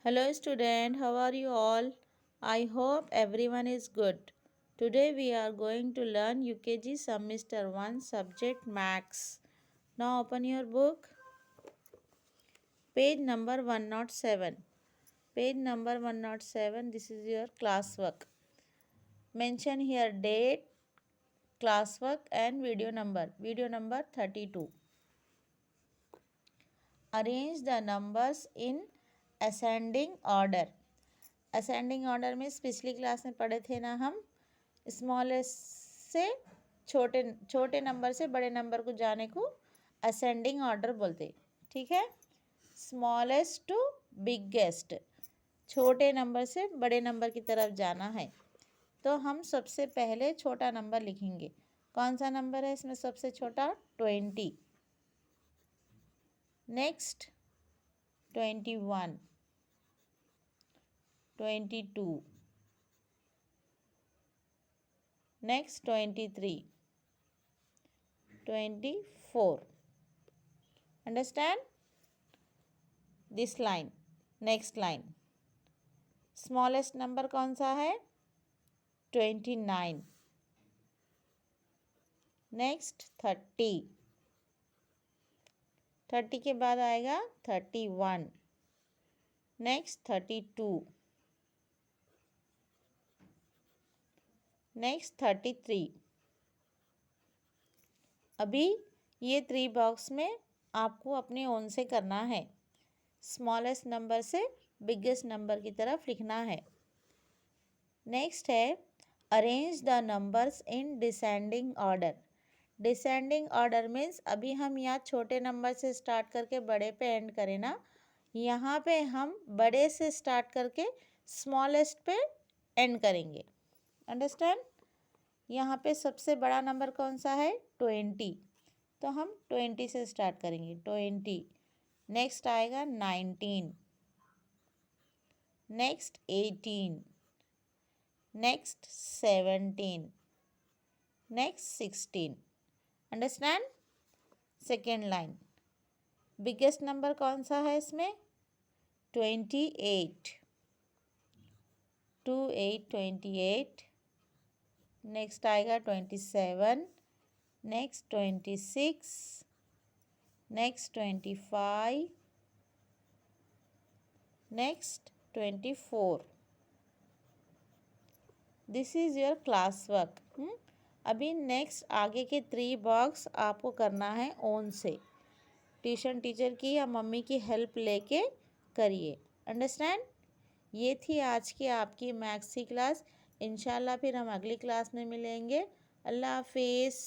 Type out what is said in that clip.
Hello student, how are you all? I hope everyone is good. Today we are going to learn UKG semester 1 subject Maths. Now open your book. Page number 107. Page number 107, this is your classwork. Mention here date, classwork and video number. Video number 32. Arrange the numbers in ascending order. Ascending order में पिछली class में पढ़े थे ना हम, smallest से छोटे छोटे नंबर से बड़े नंबर को जाने को असेंडिंग ऑर्डर बोलते। ठीक है, स्मॉलेस्ट टू बिगेस्ट, छोटे नंबर से बड़े नंबर की तरफ जाना है। तो हम सबसे पहले छोटा नंबर लिखेंगे। कौन सा नंबर है इसमें सबसे छोटा? 20। Next 21, 22, next 23, 24. Understand this line? Next line, smallest number कौन सा है? 29. next 30, 30 के बाद आएगा 31, next 32, नेक्स्ट 33। अभी ये 3 बॉक्स में आपको अपने ओन से करना है, स्मॉलेस्ट नंबर से बिगेस्ट नंबर की तरफ लिखना है। नेक्स्ट है arrange the numbers in descending order. Descending order means अभी हम यहाँ छोटे नंबर से स्टार्ट करके बड़े पे एंड करें ना, यहाँ पे हम बड़े से स्टार्ट करके स्मॉलेस्ट पे एंड करेंगे। अंडरस्टैंड? यहाँ पे सबसे बड़ा नंबर कौन सा है? 20, तो हम 20 से स्टार्ट करेंगे, 20। नेक्स्ट आएगा 19, next 18, next 17, next 16। Understand? Second line, biggest number कौन सा है इसमें? 28, 28। नेक्स्ट आएगा 27, next 26, next 25, next 24। This is your class work. अभी नेक्स्ट आगे के 3 बॉक्स आपको करना है ओन से, ट्यूशन टीचर की या मम्मी की हेल्प लेके करिए। अंडरस्टैंड? ये थी आज की आपकी मैथ्स की क्लास। इंशाल्लाह फिर हम अगली क्लास में मिलेंगे। अल्लाह हाफिज़।